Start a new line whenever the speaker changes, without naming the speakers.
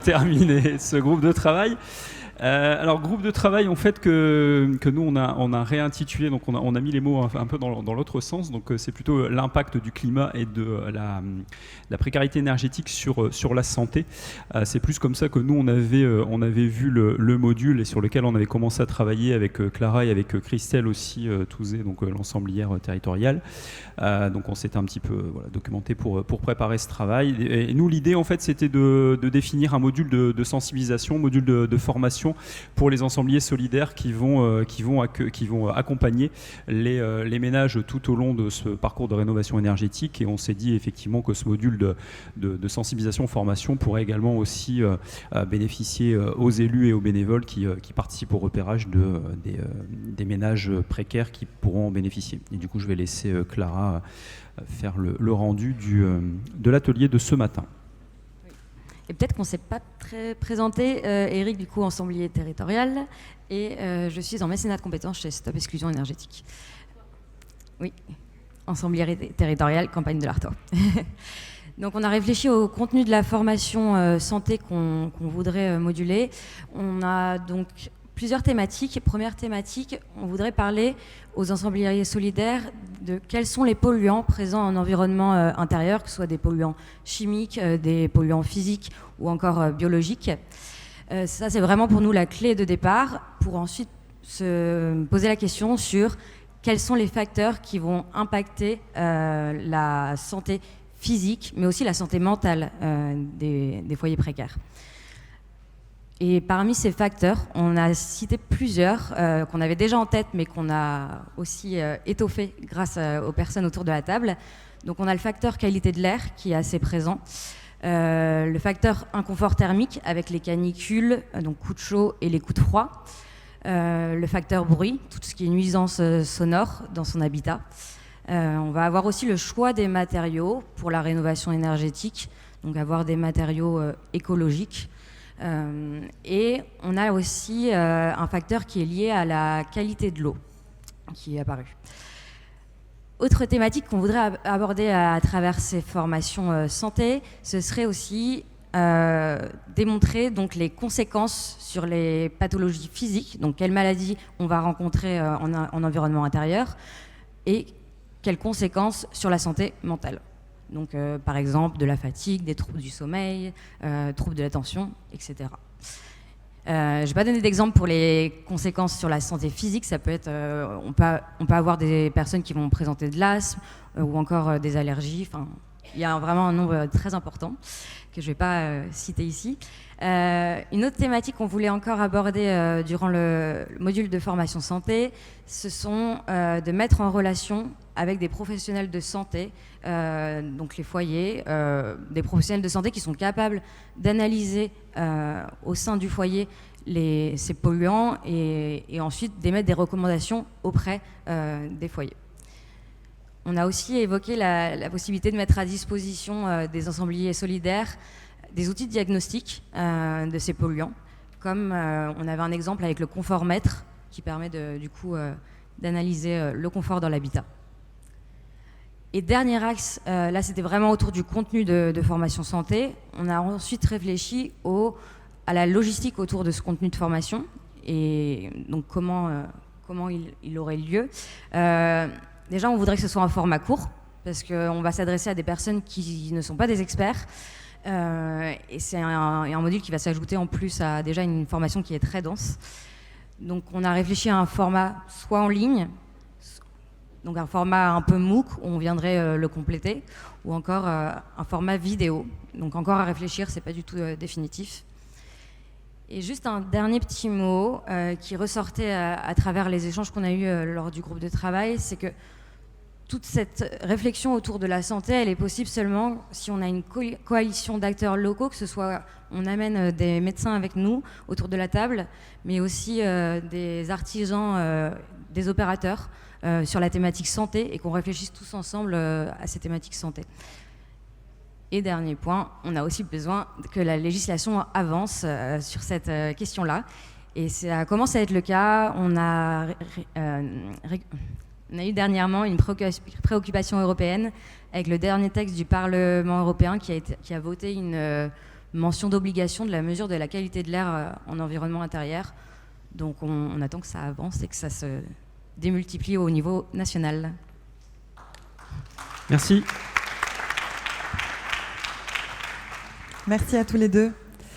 Terminé ce groupe de travail. Alors groupe de travail en fait que nous on a réintitulé, donc on a mis les mots un peu dans l'autre sens, donc c'est plutôt l'impact du climat et de la précarité énergétique sur la santé. C'est plus comme ça que nous on avait vu le module et sur lequel on avait commencé à travailler avec Clara et avec Christelle aussi Touzé, donc l'ensemblière territoriale. Donc on s'était un petit peu documenté pour préparer ce travail. Et nous l'idée en fait c'était de définir un module de sensibilisation, module de formation pour les ensembliers solidaires qui vont accompagner les ménages tout au long de ce parcours de rénovation énergétique. Et on s'est dit effectivement que ce module de sensibilisation, formation pourrait également aussi bénéficier aux élus et aux bénévoles qui participent au repérage des ménages précaires qui pourront en bénéficier. Et du coup, je vais laisser Clara faire le rendu de l'atelier de ce matin.
Et peut-être qu'on ne s'est pas très présenté. Eric, du coup, ensemblier territorial, et je suis en mécénat de compétences chez Stop Exclusion Énergétique. Oui, ensemblière territoriale, campagne de l'Artois. Donc on a réfléchi au contenu de la formation santé qu'on voudrait moduler. On a donc plusieurs thématiques. Première thématique, on voudrait parler aux ensembliers solidaires de quels sont les polluants présents en environnement intérieur, que ce soit des polluants chimiques, des polluants physiques ou encore biologiques. Ça, c'est vraiment pour nous la clé de départ, pour ensuite se poser la question sur quels sont les facteurs qui vont impacter la santé physique, mais aussi la santé mentale des foyers précaires. Et parmi ces facteurs, on a cité plusieurs qu'on avait déjà en tête, mais qu'on a aussi étoffé grâce aux personnes autour de la table. Donc on a le facteur qualité de l'air qui est assez présent, le facteur inconfort thermique avec les canicules, donc coups de chaud et les coups de froid, le facteur bruit, tout ce qui est nuisance sonore dans son habitat. On va avoir aussi le choix des matériaux pour la rénovation énergétique, donc avoir des matériaux écologiques. Et on a aussi un facteur qui est lié à la qualité de l'eau qui est apparu. Autre thématique qu'on voudrait aborder à travers ces formations santé, ce serait aussi démontrer donc les conséquences sur les pathologies physiques, donc quelles maladies on va rencontrer en environnement intérieur et quelles conséquences sur la santé mentale. Donc, par exemple, de la fatigue, des troubles du sommeil, troubles de l'attention, etc. Je ne vais pas donner d'exemple pour les conséquences sur la santé physique. Ça peut être, on peut avoir des personnes qui vont présenter de l'asthme ou encore des allergies. Enfin, il y a vraiment un nombre très important que je ne vais pas citer ici. Une autre thématique qu'on voulait encore aborder durant le module de formation santé, ce sont de mettre en relation avec des professionnels de santé, donc les foyers, des professionnels de santé qui sont capables d'analyser au sein du foyer ces polluants et ensuite d'émettre des recommandations auprès des foyers. On a aussi évoqué la possibilité de mettre à disposition des ensembliers solidaires des outils de diagnostic de ces polluants, comme on avait un exemple avec le conformètre qui permet d'analyser le confort dans l'habitat. Et dernier axe, là c'était vraiment autour du contenu de formation santé. On a ensuite réfléchi à la logistique autour de ce contenu de formation et donc comment il aurait lieu. Déjà, on voudrait que ce soit un format court parce qu'on va s'adresser à des personnes qui ne sont pas des experts. Et c'est un module qui va s'ajouter en plus à déjà une formation qui est très dense. Donc on a réfléchi à un format soit en ligne, donc un format un peu MOOC où on viendrait le compléter, ou encore un format vidéo. Donc encore à réfléchir, c'est pas du tout définitif. Et juste un dernier petit mot qui ressortait à travers les échanges qu'on a eus lors du groupe de travail, c'est que toute cette réflexion autour de la santé, elle est possible seulement si on a une coalition d'acteurs locaux, que ce soit on amène des médecins avec nous autour de la table, mais aussi des artisans, des opérateurs sur la thématique santé et qu'on réfléchisse tous ensemble à ces thématiques santé. Et dernier point, on a aussi besoin que la législation avance sur cette question-là. Et ça commence à être le cas. On a eu dernièrement une préoccupation européenne avec le dernier texte du Parlement européen qui a voté une mention d'obligation de la mesure de la qualité de l'air en environnement intérieur. Donc on attend que ça avance et que ça se démultiplie au niveau national.
Merci.
Merci à tous les deux.